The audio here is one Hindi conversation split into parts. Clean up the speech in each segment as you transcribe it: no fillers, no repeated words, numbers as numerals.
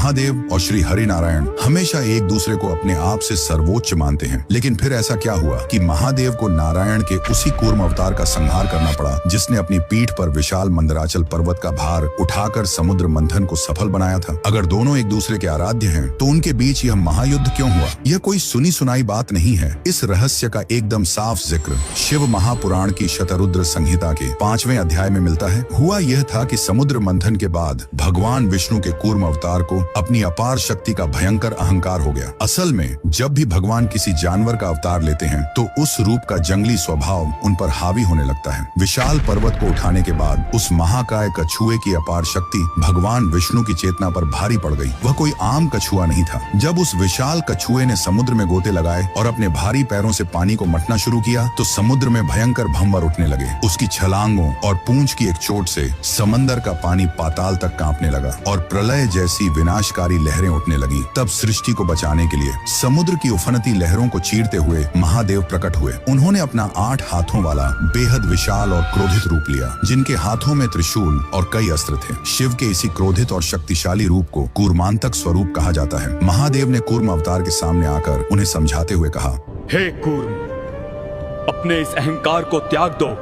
महादेव और श्री हरि नारायण हमेशा एक दूसरे को अपने आप से सर्वोच्च मानते हैं, लेकिन फिर ऐसा क्या हुआ कि महादेव को नारायण के उसी कूर्म अवतार का संहार करना पड़ा जिसने अपनी पीठ पर विशाल मंदराचल पर्वत का भार उठाकर समुद्र मंथन को सफल बनाया था। अगर दोनों एक दूसरे के आराध्य हैं, तो उनके बीच यह महायुद्ध क्यों हुआ? यह कोई सुनी सुनाई बात नहीं है। इस रहस्य का एकदम साफ जिक्र शिव महापुराण की शतरुद्र संहिता के 5वें अध्याय में मिलता है। हुआ यह था कि समुद्र मंथन के बाद भगवान विष्णु के कूर्म अवतार को अपनी अपार शक्ति का भयंकर अहंकार हो गया। असल में जब भी भगवान किसी जानवर का अवतार लेते हैं, तो उस रूप का जंगली स्वभाव उन पर हावी होने लगता है। विशाल पर्वत को उठाने के बाद उस महाकाय कछुए की अपार शक्ति भगवान विष्णु की चेतना पर भारी पड़ गई। वह कोई आम कछुआ नहीं था। जब उस विशाल कछुए ने समुद्र में गोते लगाए और अपने भारी पैरों से पानी को मटना शुरू किया, तो समुद्र में भयंकर भंवर उठने लगे। उसकी छलांगों और पूंछ की एक चोट से समंदर का पानी पाताल तक कांपने लगा और प्रलय जैसी विनाशकारी लहरें उठने लगी। तब सृष्टि को बचाने के लिए समुद्र की उफनती लहरों को चीरते हुए महादेव प्रकट हुए। उन्होंने अपना 8 हाथों वाला बेहद विशाल और क्रोधित रूप लिया, जिनके हाथों में त्रिशूल और कई अस्त्र थे। शिव के इसी क्रोधित और शक्तिशाली रूप को कूर्मांतक स्वरूप कहा जाता है। महादेव ने कूर्म अवतार के सामने आकर उन्हें समझाते हुए कहा, हे कूर्म, अपने इस अहंकार को त्याग दो।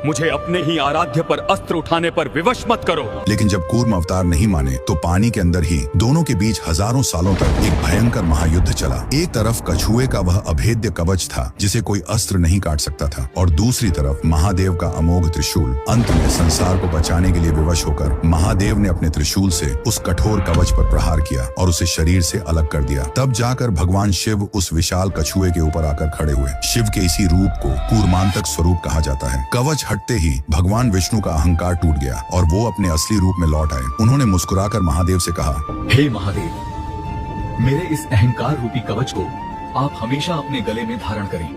मुझे अपने ही आराध्य पर अस्त्र उठाने पर विवश मत करो। लेकिन जब कूर्म अवतार नहीं माने, तो पानी के अंदर ही दोनों के बीच हजारों सालों तक एक भयंकर महायुद्ध चला। एक तरफ कछुए का वह अभेद्य कवच था जिसे कोई अस्त्र नहीं काट सकता था, और दूसरी तरफ महादेव का अमोघ त्रिशूल। अंत में संसार को बचाने के लिए विवश होकर महादेव ने अपने त्रिशूल से उस कठोर कवच पर प्रहार किया और उसे शरीर से अलग कर दिया। तब जाकर भगवान शिव उस विशाल कछुए के ऊपर आकर खड़े हुए। शिव के इसी रूप को कूर्मांतक स्वरूप कहा जाता है। कवच हटते ही भगवान विष्णु का अहंकार टूट गया और वो अपने असली रूप में लौट आए। उन्होंने मुस्कुराकर महादेव से कहा, हे महादेव, मेरे इस अहंकार रूपी कवच को आप हमेशा अपने गले में धारण करें,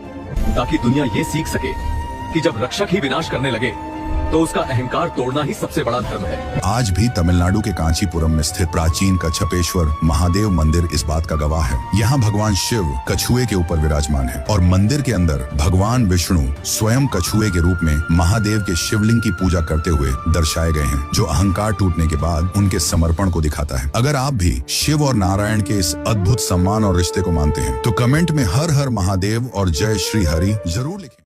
ताकि दुनिया ये सीख सके कि जब रक्षक ही विनाश करने लगे, तो उसका अहंकार तोड़ना ही सबसे बड़ा धर्म है। आज भी तमिलनाडु के कांचीपुरम में स्थित प्राचीन कच्छपेश्वर महादेव मंदिर इस बात का गवाह है। यहाँ भगवान शिव कछुए के ऊपर विराजमान है और मंदिर के अंदर भगवान विष्णु स्वयं कछुए के रूप में महादेव के शिवलिंग की पूजा करते हुए दर्शाए गए हैं, जो अहंकार टूटने के बाद उनके समर्पण को दिखाता है। अगर आप भी शिव और नारायण के इस अद्भुत सम्मान और रिश्ते को मानते हैं, तो कमेंट में हर हर महादेव और जय श्री हरि जरूर लिखें।